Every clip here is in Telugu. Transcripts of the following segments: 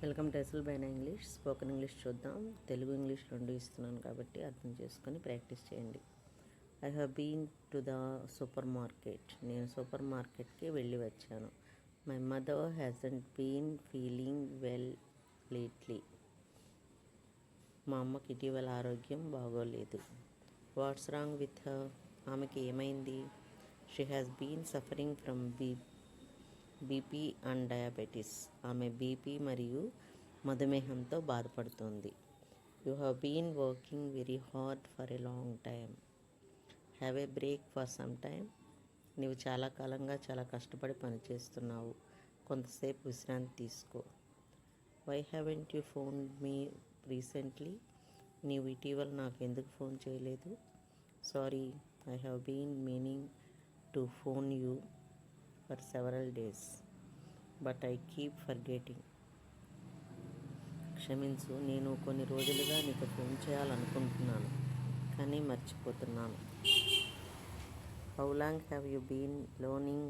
వెల్కమ్ టు ఎస్ఎల్ బైనా ఇంగ్లీష్. స్పోకెన్ ఇంగ్లీష్ చూద్దాం. తెలుగు ఇంగ్లీష్ రెండు ఇస్తున్నాను కాబట్టి అర్థం చేసుకొని ప్రాక్టీస్ చేయండి. I have been to the super market. నేను సూపర్ మార్కెట్కి వెళ్ళి వచ్చాను. My mother hasn't been feeling well lately. మా అమ్మకి ఇటీవల ఆరోగ్యం బాగోలేదు. What's wrong with her. ఆమెకి ఏమైంది? She has been suffering from BP and diabetes. ఆమె బీపీ మరియు మధుమేహంతో బాధపడుతోంది. You have been working very hard for a long time. Have a break for some time. నీవు చాలా కాలంగా చాలా కష్టపడి పనిచేస్తున్నావు. కొంతసేపు విశ్రాంతి తీసుకో. Why haven't you phone me recently. నీవు ఇటీవల నాకు ఎందుకు ఫోన్ చేయలేదు? Sorry, I have been meaning to phone you for several days, but I keep forgetting. క్షమించు, నేను కొన్ని రోజులుగా నీకు ఫోన్ చేయాలనుకుంటున్నాను కానీ మర్చిపోతున్నాను. How long have you been learning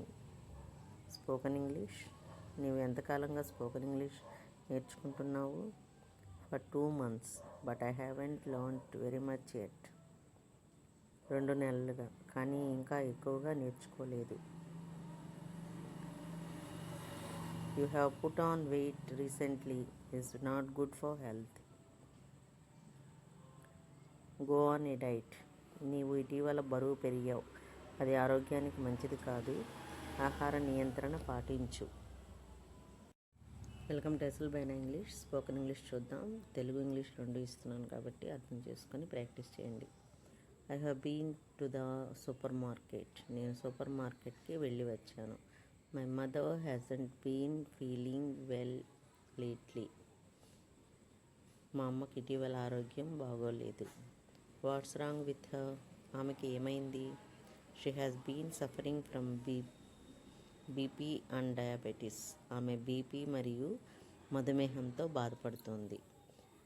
spoken English. నీవు ఎంతకాలంగా స్పోకెన్ ఇంగ్లీష్ నేర్చుకుంటున్నావు? For 2 months, but I haven't learned very much yet. 2 నెలలుగా కానీ ఇంకా ఎక్కువగా నేర్చుకోలేదు. You have put on weight recently. Is not good for health. Go on a diet. నీవు ఇటీవల బరువు పెరిగావు. అది ఆరోగ్యానికి మంచిది కాదు. ఆహార నియంత్రణ పాటించు. వెల్కమ్ టు ఎస్ఎల్ బైనా ఇంగ్లీష్. స్పోకెన్ ఇంగ్లీష్ చూద్దాం. తెలుగు ఇంగ్లీష్ రెండు ఇస్తున్నాను కాబట్టి అర్థం చేసుకొని ప్రాక్టీస్ చేయండి. I have been to the super market. నేను సూపర్ మార్కెట్కి వెళ్ళి వచ్చాను. My mother hasn't been feeling well lately. మా అమ్మకి ఇటీవల ఆరోగ్యం బాగోలేదు. What's wrong with her. ఆమెకి ఏమైంది? She has been suffering from BP and diabetes. ఆమె బీపీ మరియు మధుమేహంతో బాధపడుతోంది.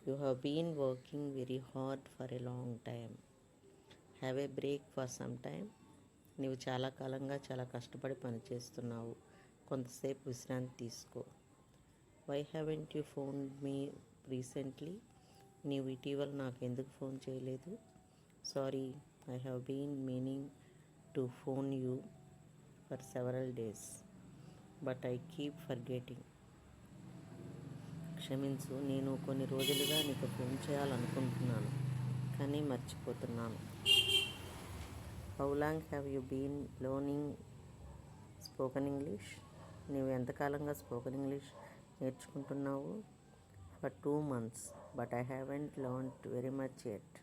You have been working very hard for a long time. Have a break for some time. నీవు చాలా కాలంగా చాలా కష్టపడి పనిచేస్తున్నావు. కొంతసేపు విశ్రాంతి తీసుకో. Why haven't you phone me recently. నీవు ఇటీవల నాకు ఎందుకు ఫోన్ చేయలేదు? Sorry, I have been meaning to phone you for several days, but I keep forgetting. క్షమించు, నేను కొన్ని రోజులుగా నీకు ఫోన్ చేయాలనుకుంటున్నాను కానీ మర్చిపోతున్నాను. How long have you been learning spoken English. నీవు ఎంతకాలంగా స్పోకెన్ ఇంగ్లీష్ నేర్చుకుంటున్నావు? For 2 months, but I haven't learned very much yet.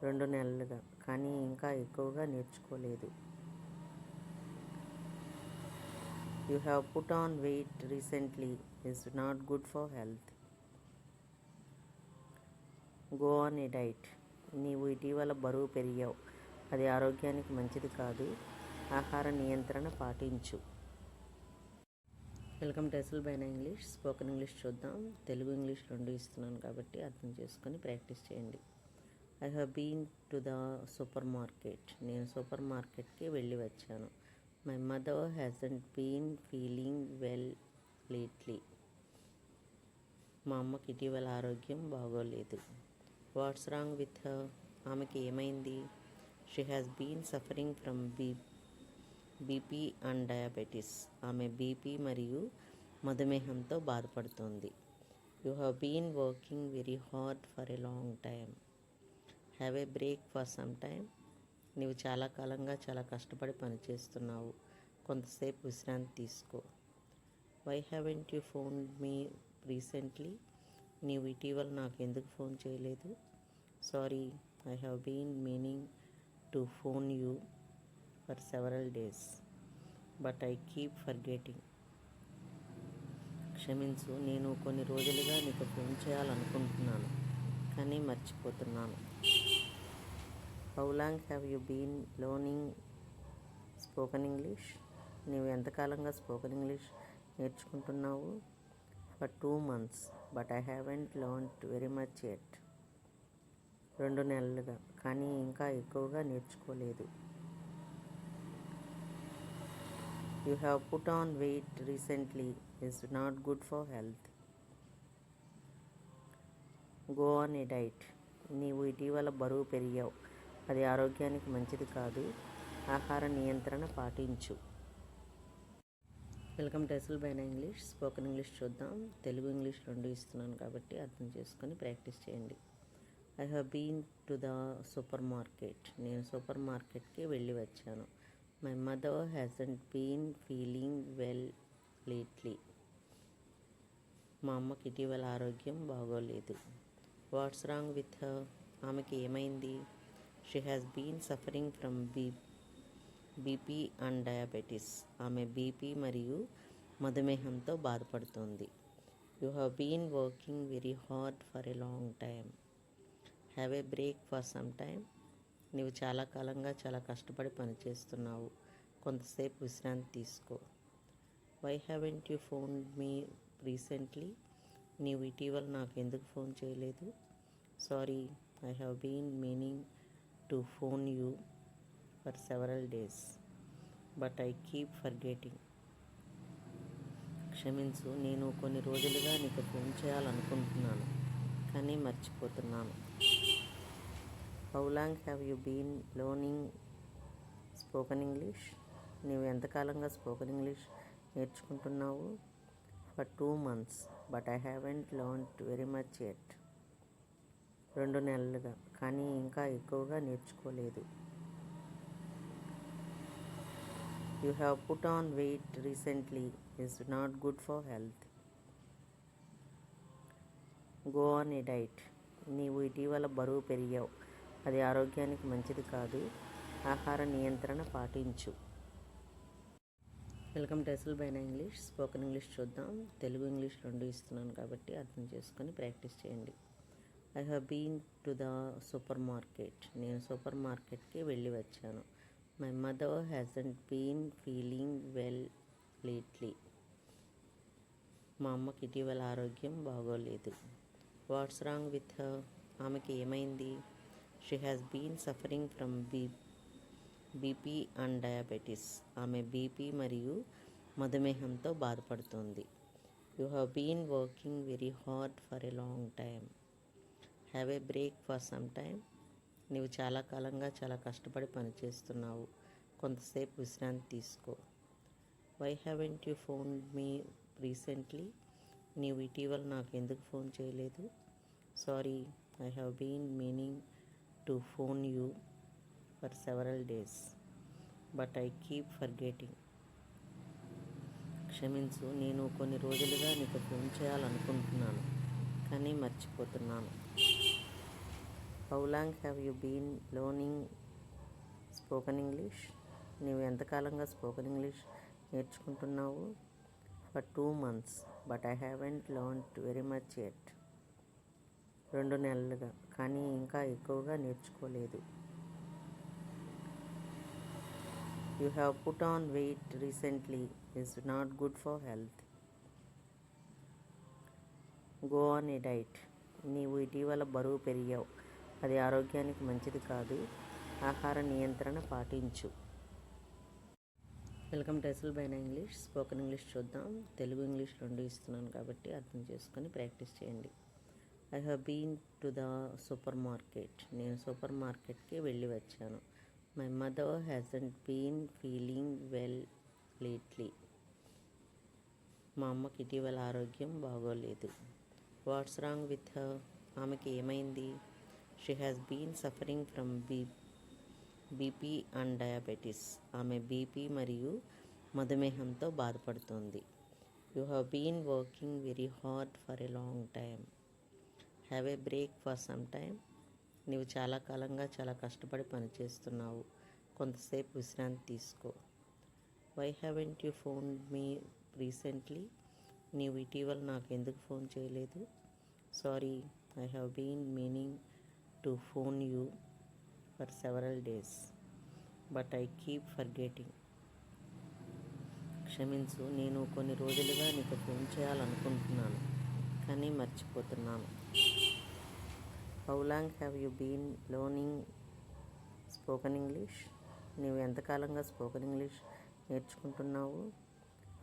2 నెలలుగా కానీ ఇంకా ఎక్కువగా నేర్చుకోలేదు. You have put on weight recently. Is not good for health. Go on a diet. నీవు ఇటీవల బరువు పెరిగావు. అది ఆరోగ్యానికి మంచిది కాదు. ఆహార నియంత్రణ పాటించు. వెల్కమ్ టు ఎస్ఎల్ బైనా ఇంగ్లీష్. స్పోకెన్ ఇంగ్లీష్ చూద్దాం. తెలుగు ఇంగ్లీష్ రెండు ఇస్తున్నాను కాబట్టి అర్థం చేసుకొని ప్రాక్టీస్ చేయండి. I have been to the super market. నేను సూపర్ మార్కెట్కి వెళ్ళి వచ్చాను. My mother hasn't been feeling well lately. మా అమ్మకి ఇటీవల ఆరోగ్యం బాగోలేదు. What's wrong with her. ఆమెకి ఏమైంది? She has been suffering from BP and diabetes. ఆమె బీపీ మరియు మధుమేహంతో బాధపడుతోంది. You have been working very hard for a long time. Have a break for some time. నీవు చాలా కాలంగా చాలా కష్టపడి పనిచేస్తున్నావు. కొంతసేపు విశ్రాంతి తీసుకో. Why haven't you phone me recently. నీవు ఇటీవల నాకు ఎందుకు ఫోన్ చేయలేదు? Sorry, I have been meaning to phone you for several days, but I keep forgetting. క్షమించు, నేను కొన్ని రోజులుగా నీకు ఫోన్ చేయాలనుకుంటున్నాను కానీ మర్చిపోతున్నాను. How long have you been learning spoken English. నీవు ఎంతకాలంగా స్పోకెన్ ఇంగ్లీష్ నేర్చుకుంటున్నావు? For 2 months, but I haven't learned very much yet. 2 నెలలుగా కానీ ఇంకా ఎక్కువగా నేర్చుకోలేదు. You have put on weight recently. Is not good for health. Go on a diet. నీవు ఇటీవల బరువు పెరిగావు, అది ఆరోగ్యానికి మంచిది కాదు. ఆహార నియంత్రణ పాటించు. వెల్కమ్ టు ఎస్ఎల్ బైనా ఇంగ్లీష్. స్పోకెన్ ఇంగ్లీష్ చూద్దాం. తెలుగు ఇంగ్లీష్ రెండు ఇస్తున్నాను కాబట్టి అర్థం చేసుకొని ప్రాక్టీస్ చేయండి. I have been to the super market. నేను సూపర్ మార్కెట్కి వెళ్ళి వచ్చాను. My mother hasn't been feeling well lately. మా అమ్మకి ఇటీవల ఆరోగ్యం బాగోలేదు. What's wrong with her. ఆమెకి ఏమైంది? She has been suffering from BP and diabetes. ఆమె బీపీ మరియు మధుమేహంతో బాధపడుతోంది. You have been working very hard for a long time. Have a break for some time. నీవు చాలా కాలంగా చాలా కష్టపడి పనిచేస్తున్నావు, కొంతసేపు విశ్రాంతి తీసుకో. Why haven't you phone me recently. నీవు ఇటీవల నాకు ఎందుకు ఫోన్ చేయలేదు? Sorry, I have been meaning to phone you for several days but I keep forgetting. క్షమించు, నేను కొన్ని రోజులుగా నీకు ఫోన్ చేయాలనుకుంటున్నాను కానీ మర్చిపోతున్నాను. How long have you been learning spoken English. నీవు ఎంతకాలంగా స్పోకెన్ ఇంగ్లీష్ నేర్చుకుంటున్నావు? For 2 months but I haven't learned very much yet. 2 నెలలుగా కానీ ఇంకా ఎక్కువగా నేర్చుకోలేదు. You have put on weight recently is not good for health. Go on a diet. నీవు ఇటీవల బరువు పెరిగావు, అది ఆరోగ్యానికి మంచిది కాదు. ఆహార నియంత్రణ పాటించు. వెల్కమ్ టు ఎస్ఎల్ బైనా ఇంగ్లీష్. స్పోకెన్ ఇంగ్లీష్ చూద్దాం. తెలుగు ఇంగ్లీష్ రెండు ఇస్తున్నాను కాబట్టి అర్థం చేసుకొని ప్రాక్టీస్ చేయండి. I have been to the super market. నేను సూపర్ మార్కెట్కి వెళ్ళి వచ్చాను. My mother hasn't been feeling well lately. మా అమ్మకి ఇటీవల ఆరోగ్యం బాగోలేదు. What's wrong with her. ఆమెకి ఏమైంది? She has been suffering from BP and diabetes. ఆమె బీపీ మరియు మధుమేహంతో బాధపడుతోంది. You have been working very hard for a long time. Have a break for some time. నీవు చాలా కాలంగా చాలా కష్టపడి పనిచేస్తున్నావు, కొంతసేపు విశ్రాంతి తీసుకో. Why haven't you phone me recently. నీవు ఇటీవల నాకు ఎందుకు ఫోన్ చేయలేదు? Sorry, I have been meaning to phone you for several days but I keep forgetting. క్షమించు, నేను కొన్ని రోజులుగా నీకు ఫోన్ చేయాలనుకుంటున్నాను కానీ మర్చిపోతున్నాను. How long have you been learning spoken English. నీవు ఎంతకాలంగా స్పోకెన్ ఇంగ్లీష్ నేర్చుకుంటున్నావు? For 2 months but I haven't learned very much yet. 2 నెలలుగా కానీ ఇంకా ఎక్కువగా నేర్చుకోలేదు. You have put on weight recently is not good for health. Go on a diet. నీవు ఇటీవల బరువు పెరిగావు, అది ఆరోగ్యానికి మంచిది కాదు. ఆహార నియంత్రణ పాటించు. వెల్కమ్ టు ఎస్ఎల్ బైనా ఇంగ్లీష్. స్పోకెన్ ఇంగ్లీష్ చూద్దాం. తెలుగు ఇంగ్లీష్ రెండు ఇస్తున్నాను కాబట్టి అర్థం చేసుకొని ప్రాక్టీస్ చేయండి. I have been to the super market. నేను సూపర్ మార్కెట్కి వెళ్ళి వచ్చాను. My mother hasn't been feeling well lately. మా అమ్మకి ఇటీవల ఆరోగ్యం బాగోలేదు. What's wrong with her. ఆమెకి ఏమైంది? She has been suffering from BP and diabetes. ఆమె బీపీ మరియు మధుమేహంతో బాధపడుతోంది. You have been working very hard for a long time. Have a break for some time. నీవు చాలా కాలంగా చాలా కష్టపడి పనిచేస్తున్నావు, కొంతసేపు విశ్రాంతి తీసుకో. Why haven't you phone me recently. నీవు ఇటీవల నాకు ఎందుకు ఫోన్ చేయలేదు? Sorry, I have been meaning to phone you for several days but I keep forgetting. క్షమించు, నేను కొన్ని రోజులుగా నీకు ఫోన్ చేయాలనుకుంటున్నాను కానీ మర్చిపోతున్నాను. How long have you been learning spoken English. నీవు ఎంతకాలంగా స్పోకెన్ ఇంగ్లీష్ నేర్చుకుంటున్నావు?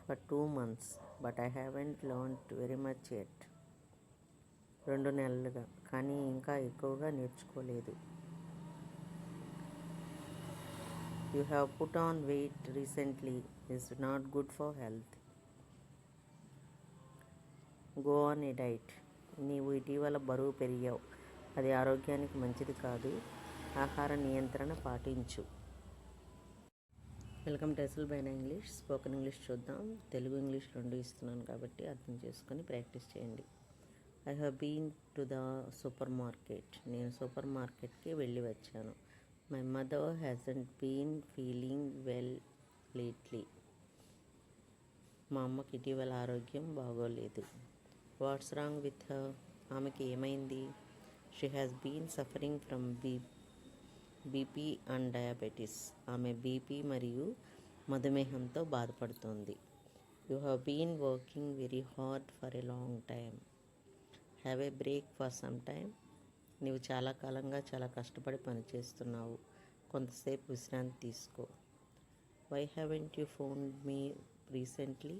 For 2 months but I haven't learned very much yet. 2 నెలలుగా, కానీ ఇంకా ఎక్కువగా నేర్చుకోలేదు. You have put on weight recently is not good for health. Go on a diet. నీవు ఇటీవల బరువు పెరిగావు, అది ఆరోగ్యానికి మంచిది కాదు. ఆహార నియంత్రణ పాటించు. వెల్కమ్ టు ఎస్ఎల్ బైనా ఇంగ్లీష్. స్పోకెన్ ఇంగ్లీష్ చూద్దాం. తెలుగు ఇంగ్లీష్ రెండు ఇస్తున్నాను కాబట్టి అర్థం చేసుకొని ప్రాక్టీస్ చేయండి. I have been to the super market. నేను సూపర్ మార్కెట్కి వెళ్ళి వచ్చాను. My mother hasn't been feeling well lately. మా అమ్మకి ఇటీవల ఆరోగ్యం బాగోలేదు. What's wrong with her. ఆమెకి ఏమైంది? She has been suffering from BP and diabetes. ఆమె బీపీ మరియు మధుమేహంతో బాధపడుతోంది. You have been working very hard for a long time. Have a break for some time. నీవు చాలా కాలంగా చాలా కష్టపడి పనిచేస్తున్నావు, కొంతసేపు విశ్రాంతి తీసుకో. Why haven't you phone me recently.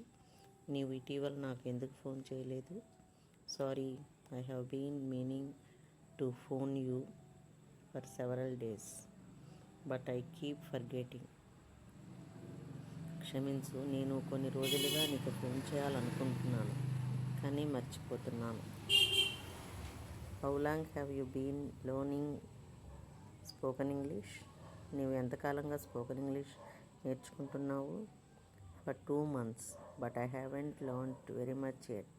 నీవు ఇటీవల నాకు ఎందుకు ఫోన్ చేయలేదు? Sorry, I have been meaning to phone you for several days but I keep forgetting. క్షమించు, నేను కొన్ని రోజులుగా నీకు ఫోన్ చేయాలనుకుంటున్నాను, కానీ మర్చిపోతున్నాను. How long have you been learning spoken English. నీవు ఎంతకాలంగా స్పోకెన్ ఇంగ్లీష్ నేర్చుకుంటున్నావు? For 2 months but I haven't learned very much yet.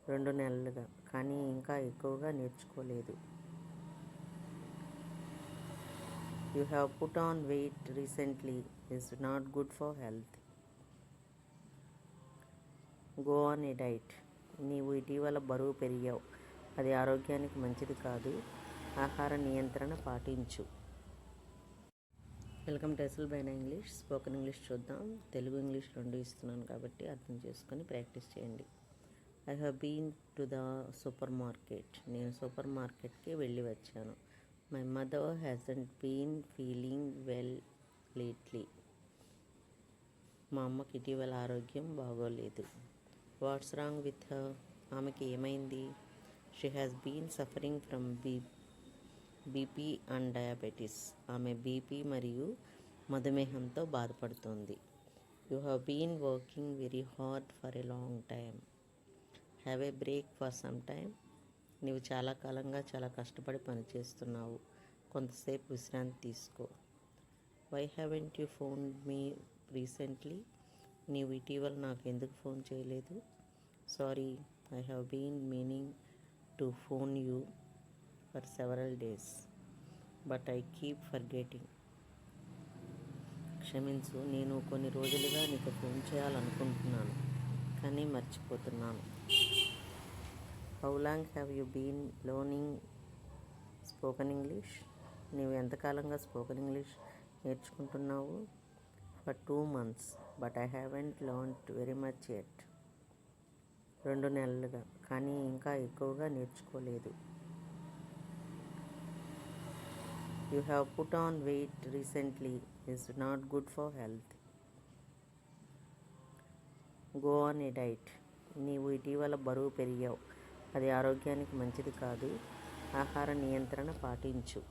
2 నెలలుగా, కానీ ఇంకా ఎక్కువగా నేర్చుకోలేదు. You have put on weight recently is not good for health. Go on a diet. నీవు ఇటీవల బరువు పెరిగావు, అది ఆరోగ్యానికి మంచిది కాదు. ఆహార నియంత్రణ పాటించు. వెల్కమ్ టు ఎస్ఎల్ బైనా ఇంగ్లీష్. స్పోకెన్ ఇంగ్లీష్ చూద్దాం. తెలుగు ఇంగ్లీష్ రెండు ఇస్తున్నాను కాబట్టి అర్థం చేసుకొని ప్రాక్టీస్ చేయండి. I have been to the super market. నేను సూపర్ మార్కెట్కి వెళ్ళి వచ్చాను. My mother hasn't been feeling well lately. మా అమ్మకి ఇటీవల ఆరోగ్యం బాగోలేదు. What's wrong with her. ఆమెకి ఏమైంది? She has been suffering from BP and diabetes. ఆమె బీపీ మరియు మధుమేహంతో బాధపడుతోంది. You have been working very hard for a long time. Have a break for some time. నీవు చాలా కాలంగా చాలా కష్టపడి పనిచేస్తున్నావు, కొంతసేపు విశ్రాంతి తీసుకో. Why haven't you phone me recently. నీవు ఇటీవల నాకు ఎందుకు ఫోన్ చేయలేదు? Sorry, I have been meaning to phone you for several days but I keep forgetting. క్షమించు, నేను కొన్ని రోజులుగా నీకు ఫోన్ చేయాలనుకుంటున్నాను, కానీ మర్చిపోతున్నాను. How long have you been learning spoken English. నీవు ఎంతకాలంగా స్పోకెన్ ఇంగ్లీష్ నేర్చుకుంటున్నావు? For 2 months but I haven't learned very much yet. 2 నెలలుగా, కానీ ఇంకా ఎక్కువగా నేర్చుకోలేదు. You have put on weight recently is not good for health. Go on a diet. నీవు ఇటీవల బరువు పెరిగావు, అది ఆరోగ్యానికి మంచిది కాదు. ఆహార నియంత్రణ పాటించు.